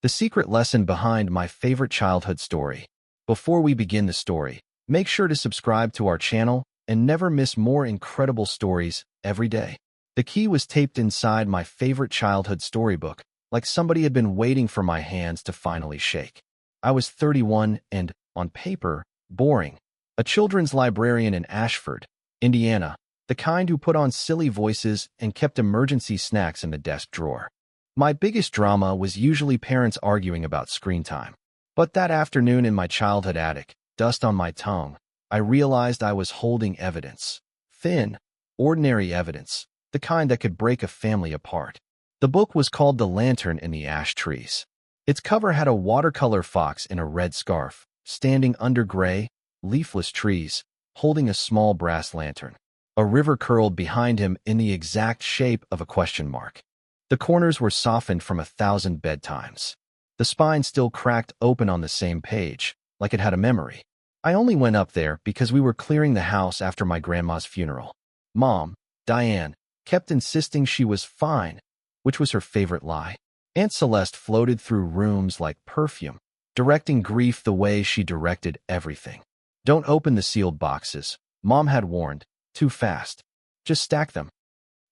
the secret lesson behind my favorite childhood story. Before we begin the story, make sure to subscribe to our channel and never miss more incredible stories every day. The key was taped inside my favorite childhood storybook, like somebody had been waiting for my hands to finally shake. I was 31 and, on paper, boring. A children's librarian in Ashford, Indiana, the kind who put on silly voices and kept emergency snacks in the desk drawer. My biggest drama was usually parents arguing about screen time. But that afternoon in my childhood attic, dust on my tongue, I realized I was holding evidence. Thin, ordinary evidence, the kind that could break a family apart. The book was called The Lantern in the Ash Trees. Its cover had a watercolor fox in a red scarf, standing under gray, leafless trees, holding a small brass lantern. A river curled behind him in the exact shape of a question mark. The corners were softened from 1,000 bedtimes. The spine still cracked open on the same page, like it had a memory. I only went up there because we were clearing the house after my grandma's funeral. Mom, Diane, kept insisting she was fine, which was her favorite lie. Aunt Celeste floated through rooms like perfume, directing grief the way she directed everything. Don't open the sealed boxes, Mom had warned. Too fast. Just stack them.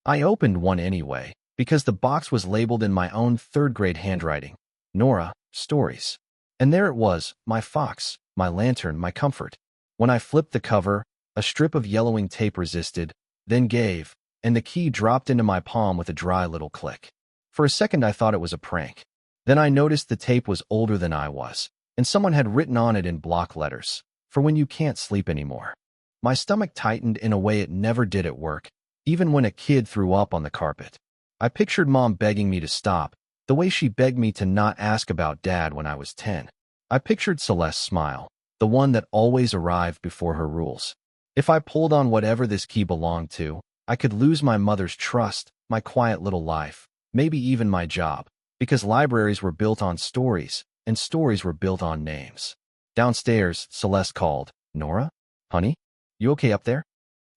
I opened one anyway, because the box was labeled in my own third-grade handwriting. Nora, stories. And there it was, my fox, my lantern, my comfort. When I flipped the cover, a strip of yellowing tape resisted, then gave, and the key dropped into my palm with a dry little click. For a second I thought it was a prank. Then I noticed the tape was older than I was, and someone had written on it in block letters, "For when you can't sleep anymore." My stomach tightened in a way it never did at work, even when a kid threw up on the carpet. I pictured Mom begging me to stop, the way she begged me to not ask about Dad when I was 10. I pictured Celeste's smile, the one that always arrived before her rules. If I pulled on whatever this key belonged to, I could lose my mother's trust, my quiet little life, maybe even my job, because libraries were built on stories, and stories were built on names. Downstairs, Celeste called, "Nora? Honey? You okay up there?"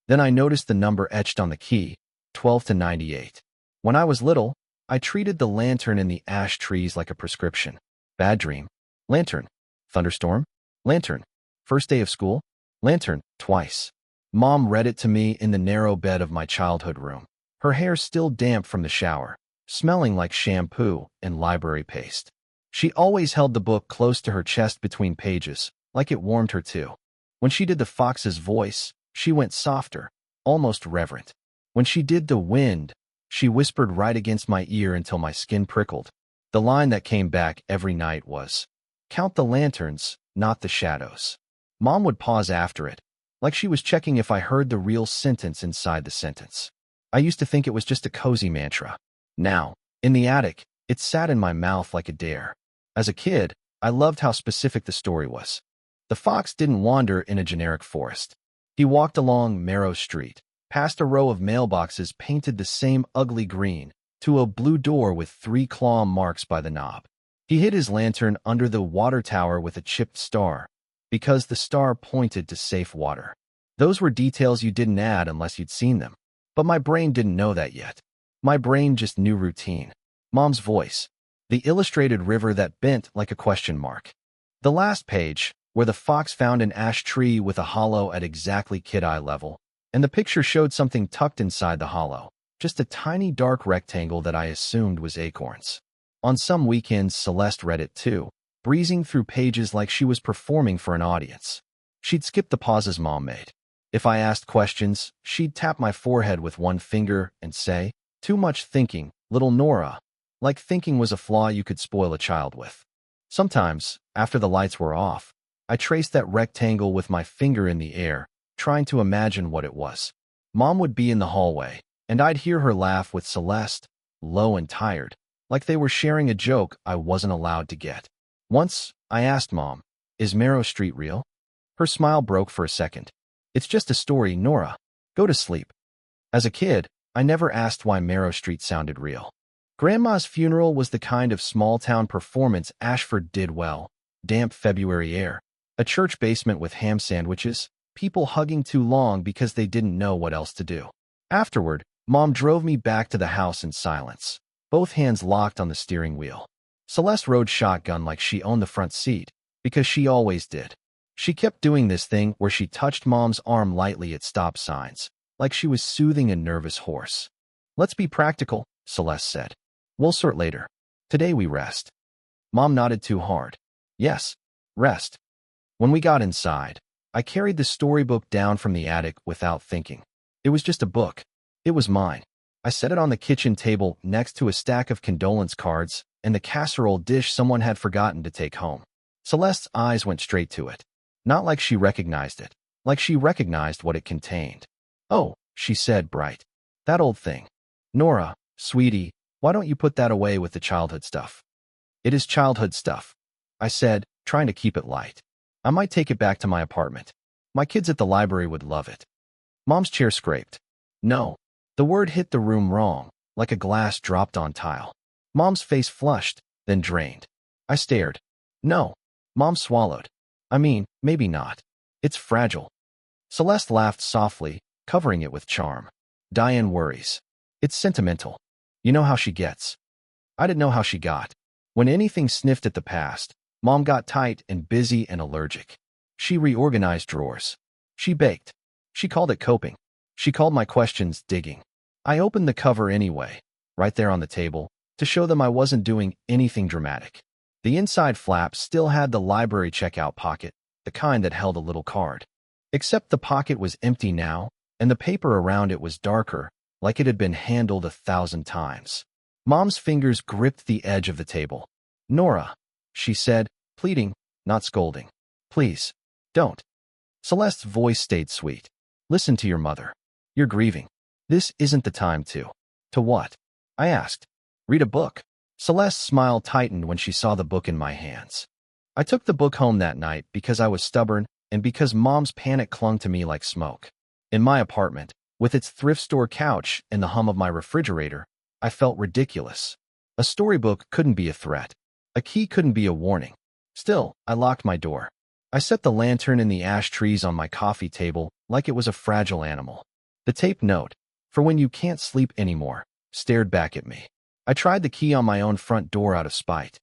Then I noticed the number etched on the key, 12 to 98. When I was little, I treated the lantern in the ash trees like a prescription. Bad dream. Lantern. Thunderstorm. Lantern. First day of school. Lantern. Twice. Mom read it to me in the narrow bed of my childhood room, her hair still damp from the shower, smelling like shampoo and library paste. She always held the book close to her chest between pages, like it warmed her too. When she did the fox's voice, she went softer, almost reverent. When she did the wind, she whispered right against my ear until my skin prickled. The line that came back every night was, "Count the lanterns, not the shadows." Mom would pause after it, like she was checking if I heard the real sentence inside the sentence. I used to think it was just a cozy mantra. Now, in the attic, it sat in my mouth like a dare. As a kid, I loved how specific the story was. The fox didn't wander in a generic forest. He walked along Marrow Street, past a row of mailboxes painted the same ugly green, to a blue door with 3 claw marks by the knob. He hid his lantern under the water tower with a chipped star, because the star pointed to safe water. Those were details you didn't add unless you'd seen them. But my brain didn't know that yet. My brain just knew routine. Mom's voice. The illustrated river that bent like a question mark. The last page, where the fox found an ash tree with a hollow at exactly kid-eye level, and the picture showed something tucked inside the hollow, just a tiny dark rectangle that I assumed was acorns. On some weekends, Celeste read it too, breezing through pages like she was performing for an audience. She'd skip the pauses Mom made. If I asked questions, she'd tap my forehead with one finger and say, "Too much thinking, little Nora," like thinking was a flaw you could spoil a child with. Sometimes, after the lights were off, I traced that rectangle with my finger in the air, trying to imagine what it was. Mom would be in the hallway, and I'd hear her laugh with Celeste, low and tired, like they were sharing a joke I wasn't allowed to get. Once, I asked Mom, "Is Marrow Street real?" Her smile broke for a second. "It's just a story, Nora. Go to sleep." As a kid, I never asked why Marrow Street sounded real. Grandma's funeral was the kind of small-town performance Ashford did well. Damp February air, a church basement with ham sandwiches, people hugging too long because they didn't know what else to do. Afterward, Mom drove me back to the house in silence, both hands locked on the steering wheel. Celeste rode shotgun like she owned the front seat, because she always did. She kept doing this thing where she touched Mom's arm lightly at stop signs, like she was soothing a nervous horse. "Let's be practical," Celeste said. "We'll sort later. Today we rest." Mom nodded too hard. "Yes, rest." When we got inside, I carried the storybook down from the attic without thinking. It was just a book. It was mine. I set it on the kitchen table next to a stack of condolence cards and the casserole dish someone had forgotten to take home. Celeste's eyes went straight to it. Not like she recognized it, like she recognized what it contained. "Oh," she said, bright. "That old thing. Nora, sweetie, why don't you put that away with the childhood stuff?" "It is childhood stuff," I said, trying to keep it light. "I might take it back to my apartment. My kids at the library would love it." Mom's chair scraped. "No." The word hit the room wrong, like a glass dropped on tile. Mom's face flushed, then drained. I stared. "No." Mom swallowed. "I mean, maybe not. It's fragile." Celeste laughed softly, covering it with charm. "Diane worries. It's sentimental. You know how she gets." I didn't know how she got. When anything sniffed at the past, Mom got tight and busy and allergic. She reorganized drawers. She baked. She called it coping. She called my questions digging. I opened the cover anyway, right there on the table, to show them I wasn't doing anything dramatic. The inside flap still had the library checkout pocket, the kind that held a little card. Except the pocket was empty now, and the paper around it was darker, like it had been handled 1,000 times. Mom's fingers gripped the edge of the table. "Nora," she said, pleading, not scolding. "Please, don't." Celeste's voice stayed sweet. "Listen to your mother. You're grieving. This isn't the time to." "To what?" I asked. "Read a book." Celeste's smile tightened when she saw the book in my hands. I took the book home that night because I was stubborn and because Mom's panic clung to me like smoke. In my apartment, with its thrift store couch and the hum of my refrigerator, I felt ridiculous. A storybook couldn't be a threat. A key couldn't be a warning. Still, I locked my door. I set the lantern in the ash trees on my coffee table like it was a fragile animal. The tape note, "For when you can't sleep anymore," stared back at me. I tried the key on my own front door out of spite.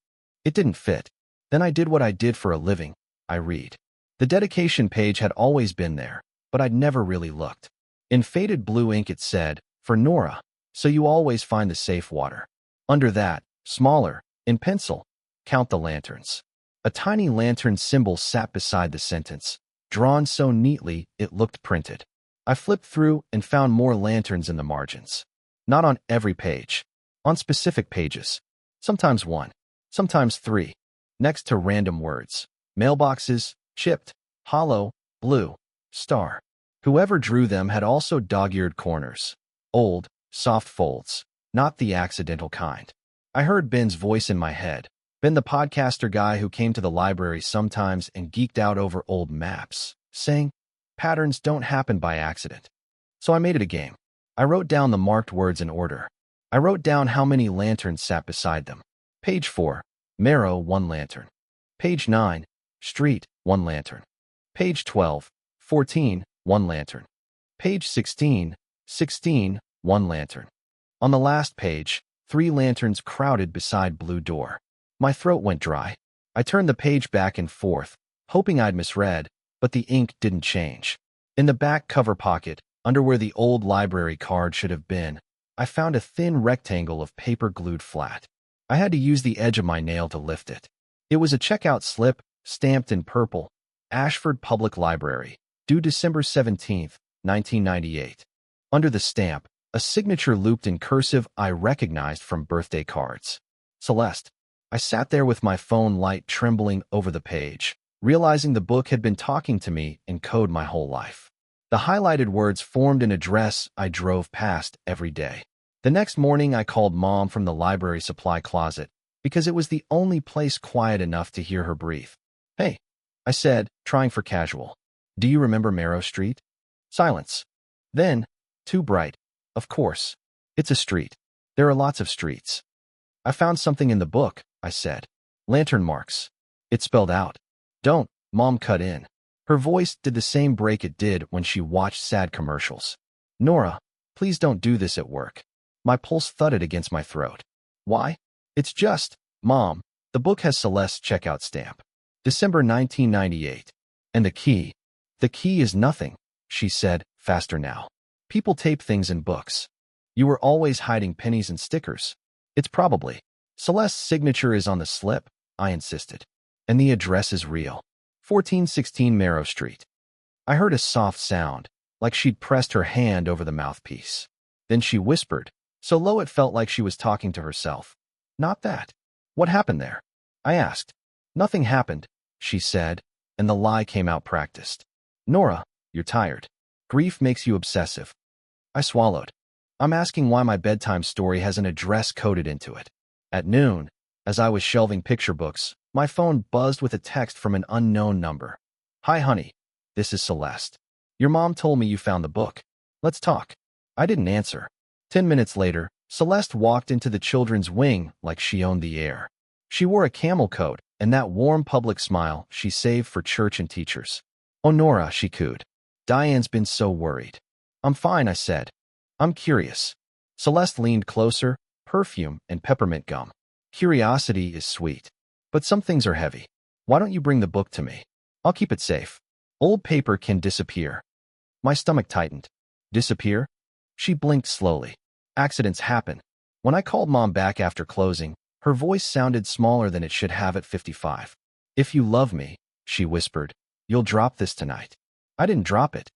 It didn't fit. Then I did what I did for a living. I read. The dedication page had always been there, but I'd never really looked. In faded blue ink it said, "For Nora, so you always find the safe water." Under that, smaller, in pencil, "Count the lanterns." A tiny lantern symbol sat beside the sentence, drawn so neatly it looked printed. I flipped through and found more lanterns in the margins. Not on every page. On specific pages. Sometimes one. Sometimes three. Next to random words. Mailboxes, chipped, hollow, blue, star. Whoever drew them had also dog-eared corners. Old, soft folds. Not the accidental kind. I heard Ben's voice in my head. Ben, the podcaster guy who came to the library sometimes and geeked out over old maps, saying, "Patterns don't happen by accident." So I made it a game. I wrote down the marked words in order. I wrote down how many lanterns sat beside them. Page 4, Marrow, 1 lantern. Page 9, Street, 1 lantern. Page 12, 14, 1 lantern. Page 16, 1 lantern. On the last page, 3 lanterns crowded beside blue door. My throat went dry. I turned the page back and forth, hoping I'd misread, but the ink didn't change. In the back cover pocket, under where the old library card should have been, I found a thin rectangle of paper glued flat. I had to use the edge of my nail to lift it. It was a checkout slip, stamped in purple. Ashford Public Library, due December 17, 1998. Under the stamp, a signature looped in cursive I recognized from birthday cards. Celeste. I sat there with my phone light trembling over the page, realizing the book had been talking to me in code my whole life. The highlighted words formed an address I drove past every day. The next morning, I called Mom from the library supply closet because it was the only place quiet enough to hear her breathe. "Hey," I said, trying for casual. "Do you remember Marrow Street?" Silence. Then, too bright. "Of course. It's a street. There are lots of streets." "I found something in the book," I said. "Lantern marks." It spelled out. "Don't," Mom cut in. Her voice did the same break it did when she watched sad commercials. "Nora, please don't do this at work." My pulse thudded against my throat. "Why?" "It's just, Mom, The book has Celeste's checkout stamp. December 1998. And the key? The key is nothing, she said, faster now. People tape things in books. You were always hiding pennies and stickers. It's probably. Celeste's signature is on the slip, I insisted. And the address is real. 1416 Marrow Street. I heard a soft sound, like she'd pressed her hand over the mouthpiece. Then she whispered, so low it felt like she was talking to herself. Not that. What happened there? I asked. Nothing happened, she said, and the lie came out practiced. Nora, you're tired. Grief makes you obsessive. I swallowed. I'm asking why my bedtime story has an address coded into it. At noon, as I was shelving picture books, my phone buzzed with a text from an unknown number. Hi, honey. This is Celeste. Your mom told me you found the book. Let's talk. I didn't answer. 10 minutes later, Celeste walked into the children's wing like she owned the air. She wore a camel coat and that warm public smile she saved for church and teachers. Oh, Nora, she cooed. Diane's been so worried. I'm fine, I said. I'm curious. Celeste leaned closer, perfume and peppermint gum. Curiosity is sweet. But some things are heavy. Why don't you bring the book to me? I'll keep it safe. Old paper can disappear. My stomach tightened. Disappear? She blinked slowly. Accidents happen. When I called Mom back after closing, her voice sounded smaller than it should have at 55. If you love me, she whispered, you'll drop this tonight. I didn't drop it.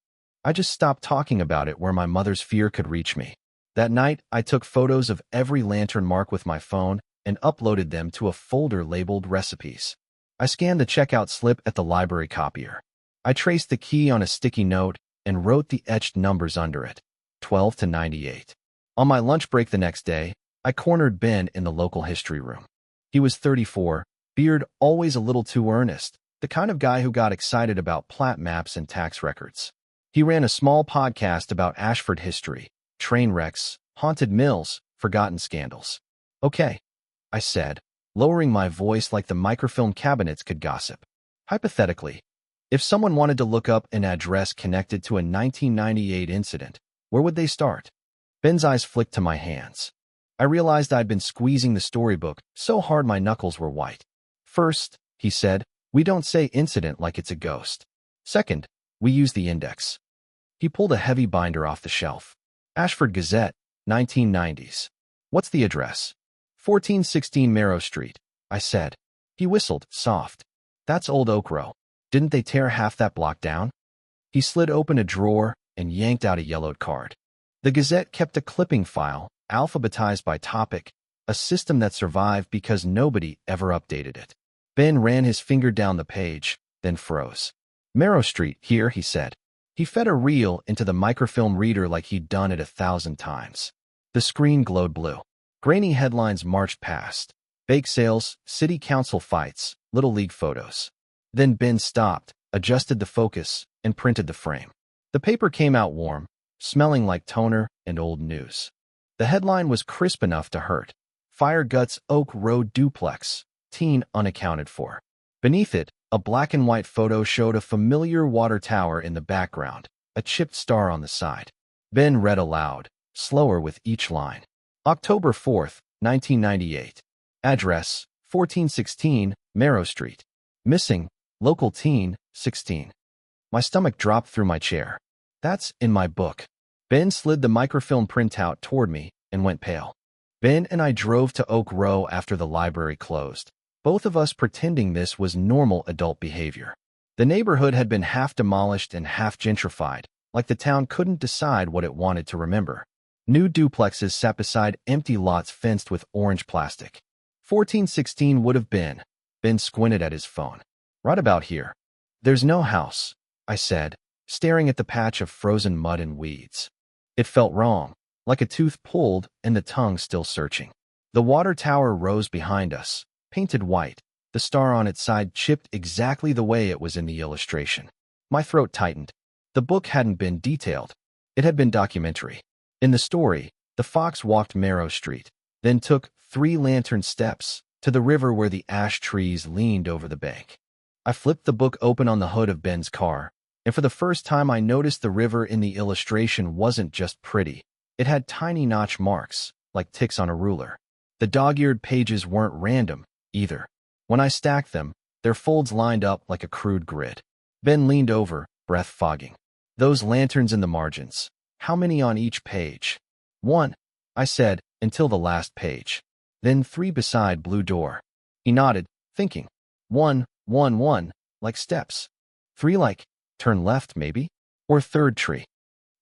I just stopped talking about it where my mother's fear could reach me. That night, I took photos of every lantern mark with my phone and uploaded them to a folder labeled recipes. I scanned the checkout slip at the library copier. I traced the key on a sticky note and wrote the etched numbers under it, 12 to 98. On my lunch break the next day, I cornered Ben in the local history room. He was 34, beard always a little too earnest, the kind of guy who got excited about plat maps and tax records. He ran a small podcast about Ashford history, train wrecks, haunted mills, forgotten scandals. Okay, I said, lowering my voice like the microfilm cabinets could gossip. Hypothetically, if someone wanted to look up an address connected to a 1998 incident, where would they start? Ben's eyes flicked to my hands. I realized I'd been squeezing the storybook so hard my knuckles were white. First, he said, we don't say incident like it's a ghost. Second, we use the index. He pulled a heavy binder off the shelf. Ashford Gazette, 1990s. What's the address? 1416 Marrow Street, I said. He whistled, soft. That's Old Oak Row. Didn't they tear half that block down? He slid open a drawer and yanked out a yellowed card. The Gazette kept a clipping file, alphabetized by topic, a system that survived because nobody ever updated it. Ben ran his finger down the page, then froze. Marrow Street, here, he said. He fed a reel into the microfilm reader like he'd done it 1,000 times. The screen glowed blue. Grainy headlines marched past. Bake sales, city council fights, little league photos. Then Ben stopped, adjusted the focus, and printed the frame. The paper came out warm, smelling like toner and old news. The headline was crisp enough to hurt. Fire guts Oak Road duplex, teen unaccounted for. Beneath it, a black and white photo showed a familiar water tower in the background, a chipped star on the side. Ben read aloud, slower with each line. October 4th, 1998. Address, 1416 Marrow Street. Missing, local teen, 16. My stomach dropped through my chair. That's in my book. Ben slid the microfilm printout toward me and went pale. Ben and I drove to Oak Row after the library closed, both of us pretending this was normal adult behavior. The neighborhood had been half demolished and half gentrified, like the town couldn't decide what it wanted to remember. New duplexes sat beside empty lots fenced with orange plastic. 1416 would have been. Ben squinted at his phone. Right about here. There's no house, I said, staring at the patch of frozen mud and weeds. It felt wrong, like a tooth pulled and the tongue still searching. The water tower rose behind us, painted white, the star on its side chipped exactly the way it was in the illustration. My throat tightened. The book hadn't been detailed. It had been documentary. In the story, the fox walked Marrow Street, then took 3 lantern steps to the river where the ash trees leaned over the bank. I flipped the book open on the hood of Ben's car, and for the first time I noticed the river in the illustration wasn't just pretty. It had tiny notch marks, like ticks on a ruler. The dog-eared pages weren't random, either. When I stacked them, their folds lined up like a crude grid. Ben leaned over, breath fogging. Those lanterns in the margins. How many on each page? 1, I said, until the last page. Then 3 beside blue door. He nodded, thinking. 1, 1, 1, like steps. 3 like, turn left maybe? Or third tree.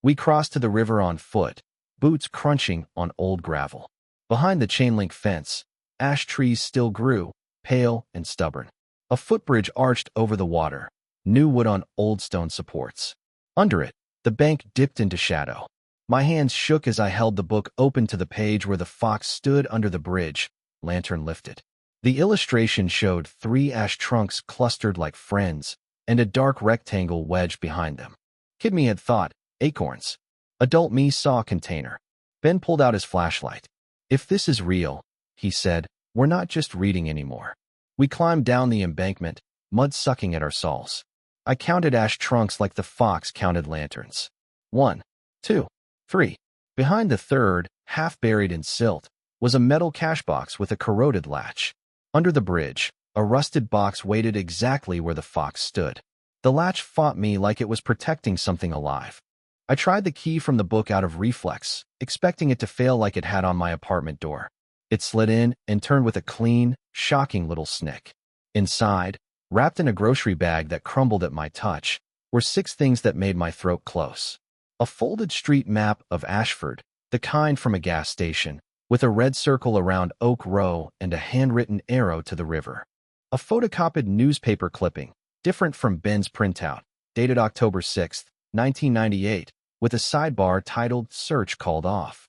We crossed to the river on foot, boots crunching on old gravel. Behind the chain-link fence, ash trees still grew, pale and stubborn. A footbridge arched over the water, new wood on old stone supports. Under it, the bank dipped into shadow. My hands shook as I held the book open to the page where the fox stood under the bridge, lantern lifted. The illustration showed 3 ash trunks clustered like friends, and a dark rectangle wedged behind them. Kid me had thought, acorns. Adult me saw a container. Ben pulled out his flashlight. If this is real, he said, we're not just reading anymore. We climbed down the embankment, mud sucking at our soles. I counted ash trunks like the fox counted lanterns. 1, 2, 3. Behind the third, half buried in silt, was a metal cash box with a corroded latch. Under the bridge, a rusted box waited exactly where the fox stood. The latch fought me like it was protecting something alive. I tried the key from the book out of reflex, expecting it to fail like it had on my apartment door. It slid in and turned with a clean, shocking little snick. Inside, wrapped in a grocery bag that crumbled at my touch, were 6 things that made my throat close. A folded street map of Ashford, the kind from a gas station, with a red circle around Oak Row and a handwritten arrow to the river. A photocopied newspaper clipping, different from Ben's printout, dated October 6, 1998, with a sidebar titled Search Called Off.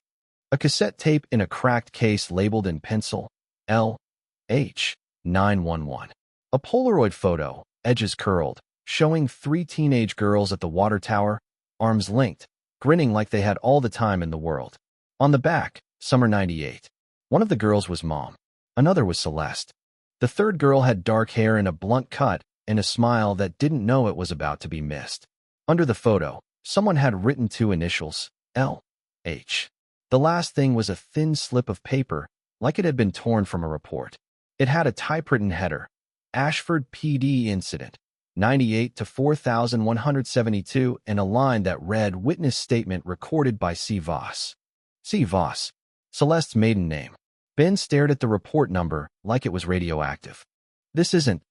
A cassette tape in a cracked case labeled in pencil, L.H. 911. A Polaroid photo, edges curled, showing 3 teenage girls at the water tower, arms linked, grinning like they had all the time in the world. On the back, Summer 98. One of the girls was Mom. Another was Celeste. The third girl had dark hair and a blunt cut and a smile that didn't know it was about to be missed. Under the photo, someone had written 2 initials, L.H. The last thing was a thin slip of paper, like it had been torn from a report. It had a typewritten header, Ashford PD Incident, 98 to 4172, and a line that read Witness Statement recorded by C. Voss. C. Voss, Celeste's maiden name. Ben stared at the report number like it was radioactive. This isn't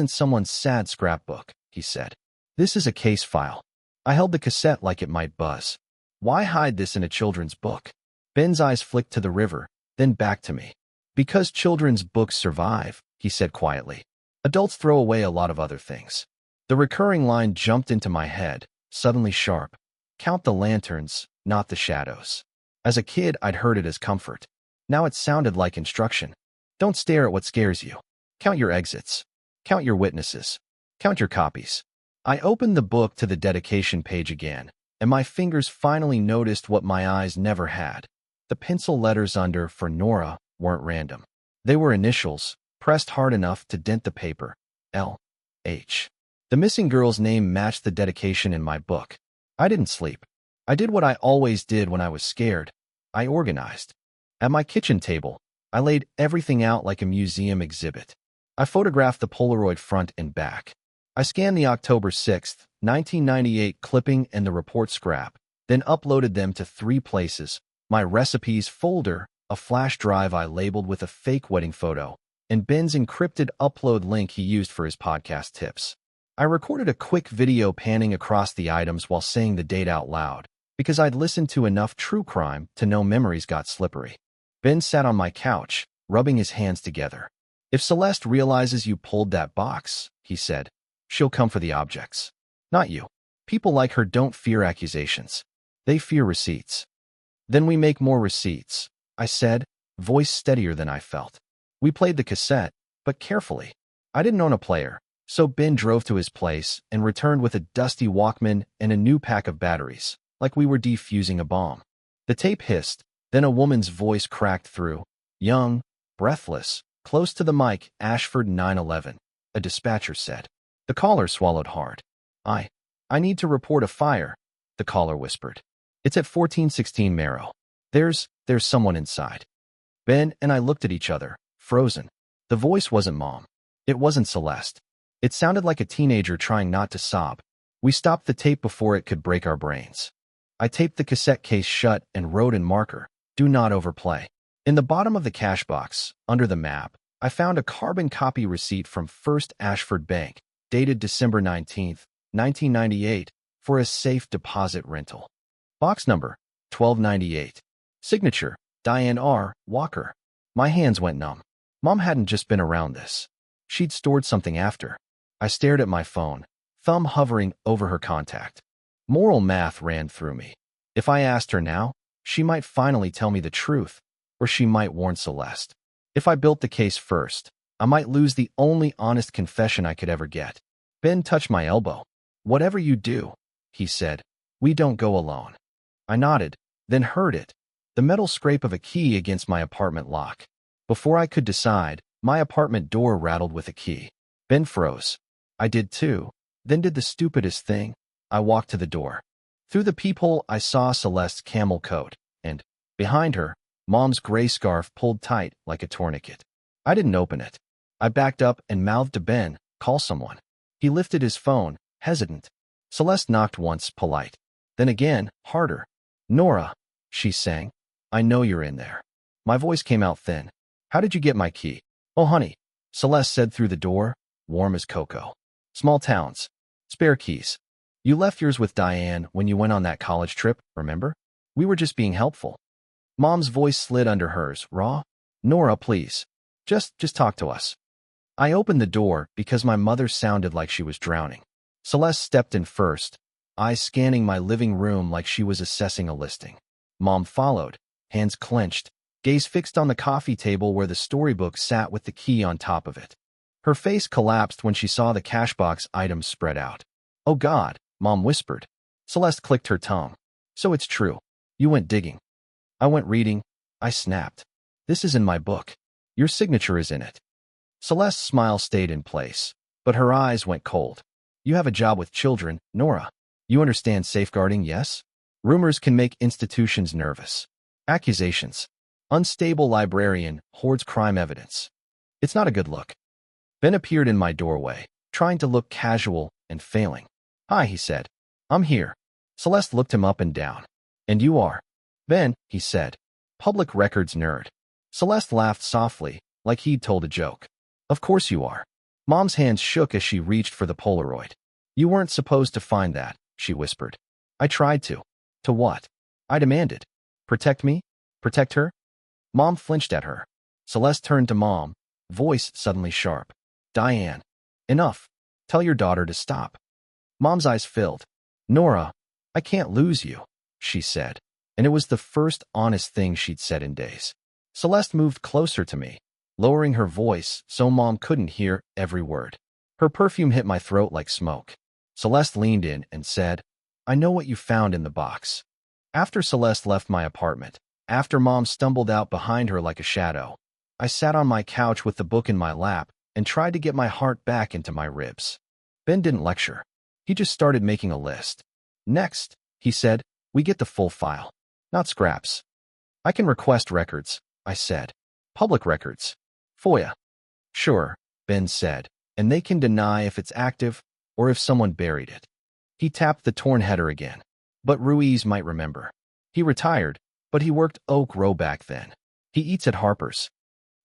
someone's sad scrapbook, he said. This is a case file. I held the cassette like it might buzz. Why hide this in a children's book? Ben's eyes flicked to the river, then back to me. Because children's books survive, he said quietly. Adults throw away a lot of other things. The recurring line jumped into my head, suddenly sharp. Count the lanterns, not the shadows. As a kid, I'd heard it as comfort. Now it sounded like instruction. Don't stare at what scares you. Count your exits. Count your witnesses. Count your copies. I opened the book to the dedication page again, and my fingers finally noticed what my eyes never had. The pencil letters under for Nora weren't random. They were initials, pressed hard enough to dent the paper. L.H. The missing girl's name matched the dedication in my book. I didn't sleep. I did what I always did when I was scared. I organized. At my kitchen table, I laid everything out like a museum exhibit. I photographed the Polaroid front and back. I scanned the October 6, 1998 clipping and the report scrap, then uploaded them to 3 places: my recipes folder, a flash drive I labeled with a fake wedding photo, and Ben's encrypted upload link he used for his podcast tips. I recorded a quick video panning across the items while saying the date out loud, because I'd listened to enough true crime to know memories got slippery. Ben sat on my couch, rubbing his hands together. If Celeste realizes you pulled that box, he said, she'll come for the objects. Not you. People like her don't fear accusations. They fear receipts. Then we make more receipts, I said, voice steadier than I felt. We played the cassette, but carefully. I didn't own a player, so Ben drove to his place and returned with a dusty Walkman and a new pack of batteries, like we were defusing a bomb. The tape hissed, then a woman's voice cracked through, young, breathless, close to the mic. Ashford 911, a dispatcher said. The caller swallowed hard. I need to report a fire, the caller whispered. It's at 1416 Marrow. There's someone inside. Ben and I looked at each other, frozen. The voice wasn't Mom. It wasn't Celeste. It sounded like a teenager trying not to sob. We stopped the tape before it could break our brains. I taped the cassette case shut and wrote in marker, "Do not overplay." In the bottom of the cash box, under the map, I found a carbon copy receipt from First Ashford Bank, dated December 19th, 1998, for a safe deposit rental. Box number, 1298. Signature, Diane R. Walker. My hands went numb. Mom hadn't just been around this. She'd stored something after. I stared at my phone, thumb hovering over her contact. Moral math ran through me. If I asked her now, she might finally tell me the truth, or she might warn Celeste. If I built the case first, I might lose the only honest confession I could ever get. Ben touched my elbow. "Whatever you do," he said, "we don't go alone." I nodded, then heard it. The metal scrape of a key against my apartment lock. Before I could decide, my apartment door rattled with a key. Ben froze. I did too, then did the stupidest thing. I walked to the door. Through the peephole, I saw Celeste's camel coat, and, behind her, Mom's gray scarf pulled tight like a tourniquet. I didn't open it. I backed up and mouthed to Ben, "Call someone." He lifted his phone, hesitant. Celeste knocked once, polite. Then again, harder. "Nora," she sang, "I know you're in there." My voice came out thin. "How did you get my key?" "Oh, honey," Celeste said through the door, warm as cocoa. "Small towns. Spare keys. You left yours with Diane when you went on that college trip, remember? We were just being helpful." Mom's voice slid under hers, raw. "Nora, please. Just talk to us." I opened the door because my mother sounded like she was drowning. Celeste stepped in first, eyes scanning my living room like she was assessing a listing. Mom followed, hands clenched, gaze fixed on the coffee table where the storybook sat with the key on top of it. Her face collapsed when she saw the cash box items spread out. "Oh God," Mom whispered. Celeste clicked her tongue. "So it's true. You went digging." "I went reading," I snapped. "This is in my book. Your signature is in it." Celeste's smile stayed in place, but her eyes went cold. "You have a job with children, Nora. You understand safeguarding, yes? Rumors can make institutions nervous. Accusations. Unstable librarian hoards crime evidence. It's not a good look." Ben appeared in my doorway, trying to look casual and failing. "Hi," he said. "I'm here." Celeste looked him up and down. "And you are?" "Ben," he said. "Public records nerd." Celeste laughed softly, like he'd told a joke. "Of course you are." Mom's hands shook as she reached for the Polaroid. "You weren't supposed to find that," she whispered. "I tried to." "To what?" I demanded. "Protect me? Protect her?" Mom flinched at her. Celeste turned to Mom, voice suddenly sharp. "Diane, enough. Tell your daughter to stop." Mom's eyes filled. "Nora, I can't lose you," she said, and it was the first honest thing she'd said in days. Celeste moved closer to me, lowering her voice so Mom couldn't hear every word. Her perfume hit my throat like smoke. Celeste leaned in and said, "I know what you found in the box." After Celeste left my apartment, after Mom stumbled out behind her like a shadow, I sat on my couch with the book in my lap and tried to get my heart back into my ribs. Ben didn't lecture. He just started making a list. "Next," he said, "we get the full file, not scraps." "I can request records," I said. "Public records. FOIA." "Sure," Ben said, "and they can deny if it's active or if someone buried it." He tapped the torn header again. "But Ruiz might remember. He retired, but he worked Oak Row back then. He eats at Harper's."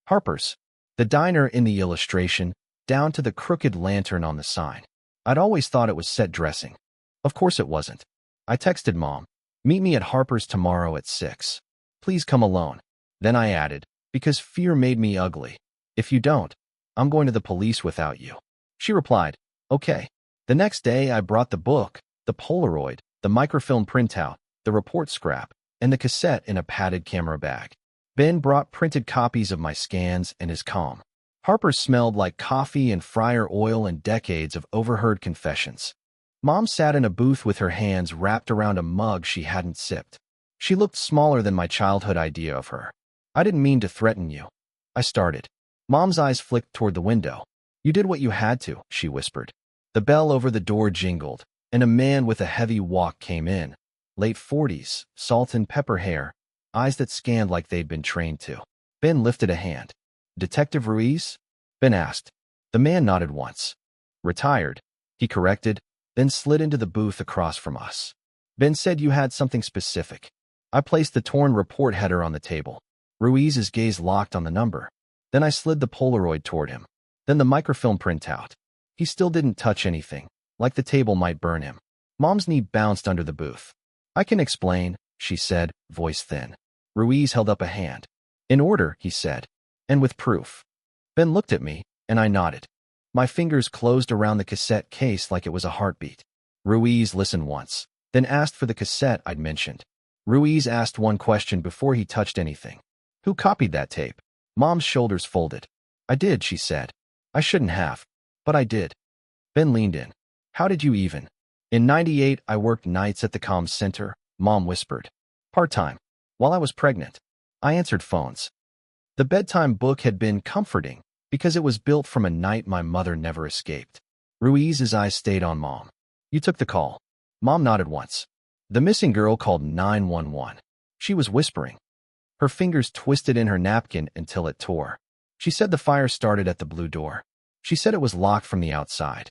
Harper's, the diner in the illustration, down to the crooked lantern on the sign. I'd always thought it was set dressing. Of course it wasn't. I texted Mom, "Meet me at Harper's tomorrow at 6. Please come alone." Then I added, because fear made me ugly, "If you don't, I'm going to the police without you." She replied, "Okay." The next day I brought the book, the Polaroid, the microfilm printout, the report scrap, and the cassette in a padded camera bag. Ben brought printed copies of my scans and his calm. Harper's smelled like coffee and fryer oil and decades of overheard confessions. Mom sat in a booth with her hands wrapped around a mug she hadn't sipped. She looked smaller than my childhood idea of her. "I didn't mean to threaten you," I started. Mom's eyes flicked toward the window. "You did what you had to," she whispered. The bell over the door jingled, and a man with a heavy walk came in. Late 40s, salt and pepper hair, eyes that scanned like they'd been trained to. Ben lifted a hand. "Detective Ruiz?" Ben asked. The man nodded once. Retired, he corrected, then slid into the booth across from us. Ben said you had something specific. I placed the torn report header on the table. Ruiz's gaze locked on the number. Then I slid the Polaroid toward him. Then the microfilm printout. He still didn't touch anything, like the table might burn him. Mom's knee bounced under the booth. I can explain, she said, voice thin. Ruiz held up a hand. In order, he said, and with proof. Ben looked at me, and I nodded. My fingers closed around the cassette case like it was a heartbeat. Ruiz listened once, then asked for the cassette I'd mentioned. Ruiz asked one question before he touched anything. Who copied that tape? Mom's shoulders folded. I did, she said. I shouldn't have, but I did. Ben leaned in. How did you even? In '98, I worked nights at the comms center, Mom whispered. Part-time. While I was pregnant. I answered phones. The bedtime book had been comforting because it was built from a night my mother never escaped. Ruiz's eyes stayed on Mom. You took the call. Mom nodded once. The missing girl called 911. She was whispering. Her fingers twisted in her napkin until it tore. She said the fire started at the blue door. She said it was locked from the outside.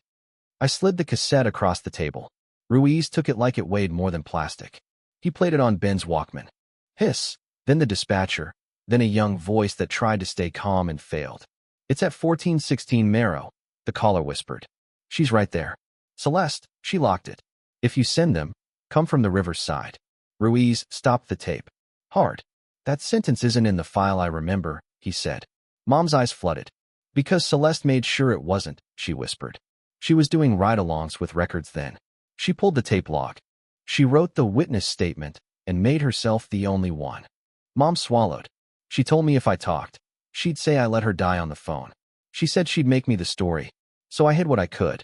I slid the cassette across the table. Ruiz took it like it weighed more than plastic. He played it on Ben's Walkman. Hiss, then the dispatcher, then a young voice that tried to stay calm and failed. It's at 1416 Marrow, the caller whispered. She's right there. Celeste, she locked it. If you send them, come from the riverside. Ruiz stopped the tape. Hard. That sentence isn't in the file I remember, he said. Mom's eyes flooded. Because Celeste made sure it wasn't, she whispered. She was doing ride-alongs with records then. She pulled the tape log. She wrote the witness statement and made herself the only one. Mom swallowed. She told me if I talked, she'd say I let her die on the phone. She said she'd make me the story, so I hid what I could.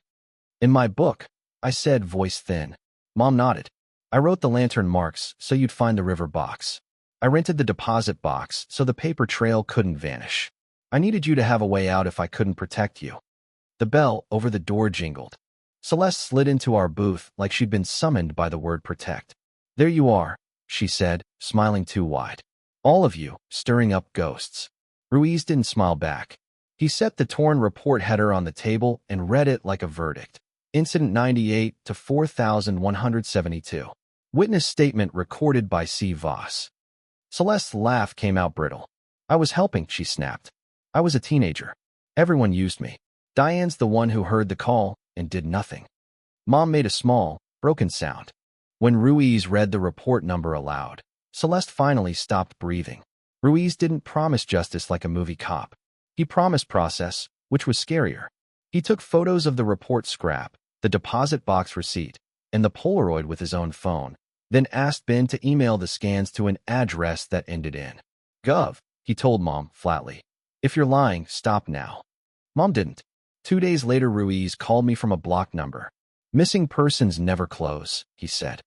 In my book, I said, voice thin. Mom nodded. I wrote the lantern marks so you'd find the river box. I rented the deposit box so the paper trail couldn't vanish. I needed you to have a way out if I couldn't protect you. The bell over the door jingled. Celeste slid into our booth like she'd been summoned by the word protect. There you are, she said, smiling too wide. All of you, stirring up ghosts. Ruiz didn't smile back. He set the torn report header on the table and read it like a verdict. Incident 98 to 4172. Witness statement recorded by C. Voss. Celeste's laugh came out brittle. I was helping, she snapped. I was a teenager. Everyone used me. Diane's the one who heard the call and did nothing. Mom made a small, broken sound. When Ruiz read the report number aloud, Celeste finally stopped breathing. Ruiz didn't promise justice like a movie cop. He promised process, which was scarier. He took photos of the report scrap, the deposit box receipt, and the Polaroid with his own phone, then asked Ben to email the scans to an address that ended in Gov. He told Mom flatly. If you're lying, stop now. Mom didn't. 2 days later, Ruiz called me from a block number. Missing persons never close, he said.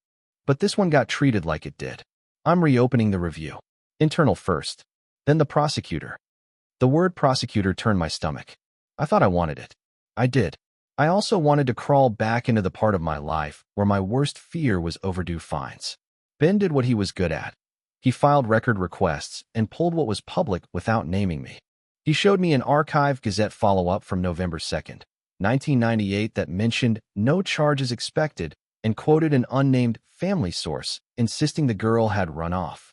But this one got treated like it did. I'm reopening the review. Internal first. Then the prosecutor. The word prosecutor turned my stomach. I thought I wanted it. I did. I also wanted to crawl back into the part of my life where my worst fear was overdue fines. Ben did what he was good at. He filed record requests and pulled what was public without naming me. He showed me an archive Gazette follow-up from November 2nd, 1998 that mentioned no charges expected and quoted an unnamed family source insisting the girl had run off.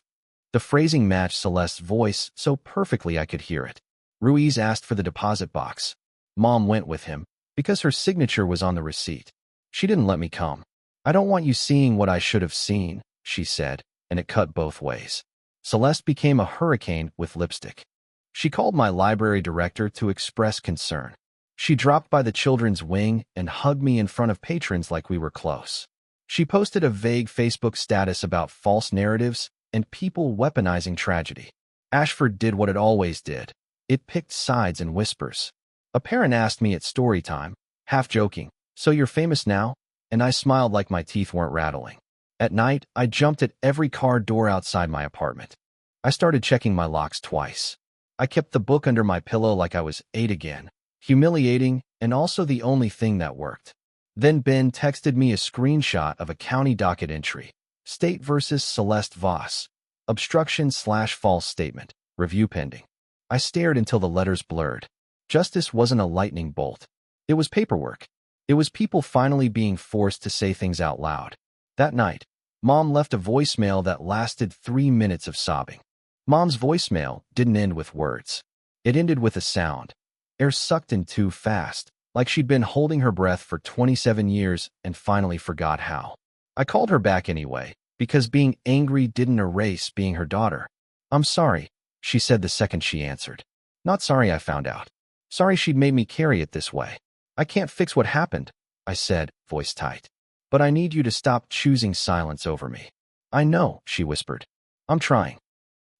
The phrasing matched Celeste's voice so perfectly I could hear it. Ruiz asked for the deposit box. Mom went with him because her signature was on the receipt. She didn't let me come. I don't want you seeing what I should have seen, she said, and it cut both ways. Celeste became a hurricane with lipstick. She called my library director to express concern. She dropped by the children's wing and hugged me in front of patrons like we were close. She posted a vague Facebook status about false narratives and people weaponizing tragedy. Ashford did what it always did. It picked sides and whispers. A parent asked me at story time, half joking, "So you're famous now?" And I smiled like my teeth weren't rattling. At night, I jumped at every car door outside my apartment. I started checking my locks twice. I kept the book under my pillow like I was 8 again. Humiliating, and also the only thing that worked. Then Ben texted me a screenshot of a county docket entry. State versus Celeste Voss. Obstruction/false statement. Review pending. I stared until the letters blurred. Justice wasn't a lightning bolt. It was paperwork. It was people finally being forced to say things out loud. That night, Mom left a voicemail that lasted 3 minutes of sobbing. Mom's voicemail didn't end with words. It ended with a sound. Air sucked in too fast, like she'd been holding her breath for 27 years and finally forgot how. I called her back anyway, because being angry didn't erase being her daughter. "I'm sorry," she said the second she answered. "Not sorry I found out. Sorry she'd made me carry it this way. I can't fix what happened," I said, voice tight. "But I need you to stop choosing silence over me." "I know," she whispered. "I'm trying."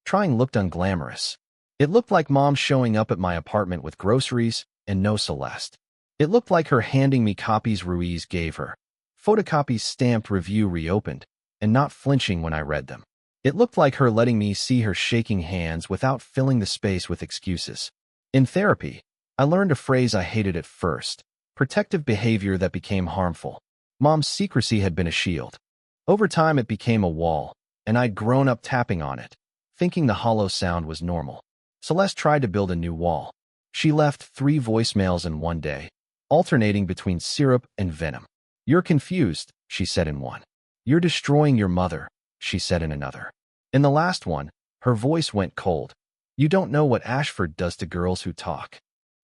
Trying looked unglamorous. It looked like Mom showing up at my apartment with groceries and no Celeste. It looked like her handing me copies Ruiz gave her. Photocopies stamped review reopened, and not flinching when I read them. It looked like her letting me see her shaking hands without filling the space with excuses. In therapy, I learned a phrase I hated at first: protective behavior that became harmful. Mom's secrecy had been a shield. Over time it became a wall, and I'd grown up tapping on it, thinking the hollow sound was normal. Celeste tried to build a new wall. She left 3 voicemails in one day, alternating between syrup and venom. "You're confused," she said in one. "You're destroying your mother," she said in another. In the last one, her voice went cold. "You don't know what Ashford does to girls who talk."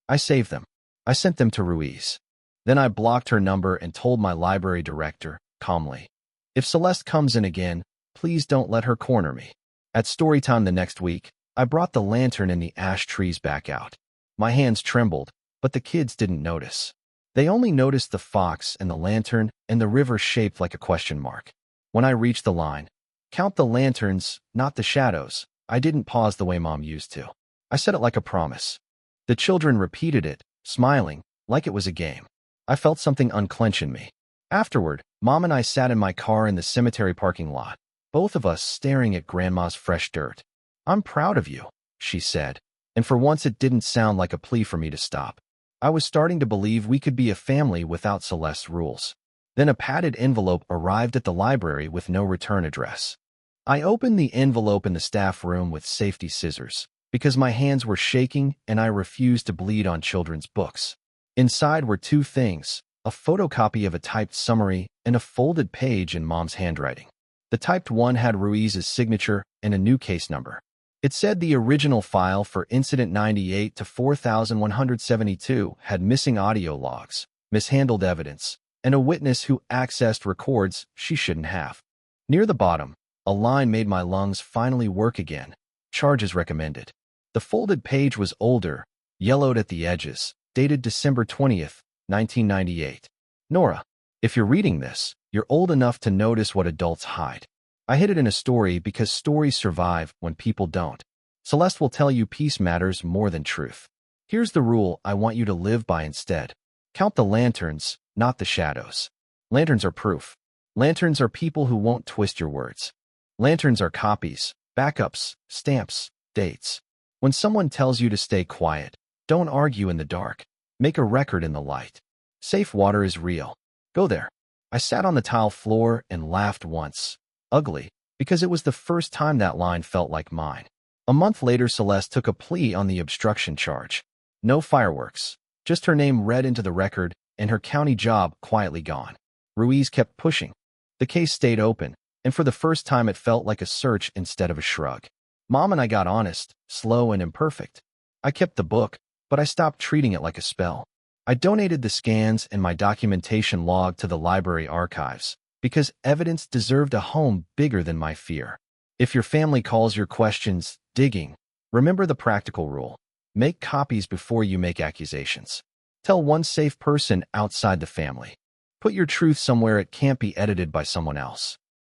I saved them. I sent them to Ruiz. Then I blocked her number and told my library director, calmly, "If Celeste comes in again, please don't let her corner me." At story time the next week, I brought the lantern and the ash trees back out. My hands trembled, but the kids didn't notice. They only noticed the fox and the lantern and the river shaped like a question mark. When I reached the line, "Count the lanterns, not the shadows," I didn't pause the way Mom used to. I said it like a promise. The children repeated it, smiling, like it was a game. I felt something unclench in me. Afterward, Mom and I sat in my car in the cemetery parking lot, both of us staring at Grandma's fresh dirt. "I'm proud of you," she said, and for once it didn't sound like a plea for me to stop. I was starting to believe we could be a family without Celeste's rules. Then a padded envelope arrived at the library with no return address. I opened the envelope in the staff room with safety scissors, because my hands were shaking and I refused to bleed on children's books. Inside were 2 things: a photocopy of a typed summary and a folded page in Mom's handwriting. The typed one had Ruiz's signature and a new case number. It said the original file for Incident 98 to 4172 had missing audio logs, mishandled evidence, and a witness who accessed records she shouldn't have. Near the bottom, a line made my lungs finally work again: charges recommended. The folded page was older, yellowed at the edges, dated December 20th, 1998. Nora, if you're reading this, you're old enough to notice what adults hide. I hid it in a story because stories survive when people don't. Celeste will tell you peace matters more than truth. Here's the rule I want you to live by instead. Count the lanterns, not the shadows. Lanterns are proof. Lanterns are people who won't twist your words. Lanterns are copies, backups, stamps, dates. When someone tells you to stay quiet, don't argue in the dark. Make a record in the light. Safe water is real. Go there. I sat on the tile floor and laughed once. Ugly, because it was the first time that line felt like mine. A month later, Celeste took a plea on the obstruction charge. No fireworks, just her name read into the record and her county job quietly gone. Ruiz kept pushing. The case stayed open, and for the first time it felt like a search instead of a shrug. Mom and I got honest, slow and imperfect. I kept the book, but I stopped treating it like a spell. I donated the scans and my documentation log to the library archives, because evidence deserved a home bigger than my fear. If your family calls your questions digging, remember the practical rule. Make copies before you make accusations. Tell one safe person outside the family. Put your truth somewhere it can't be edited by someone else.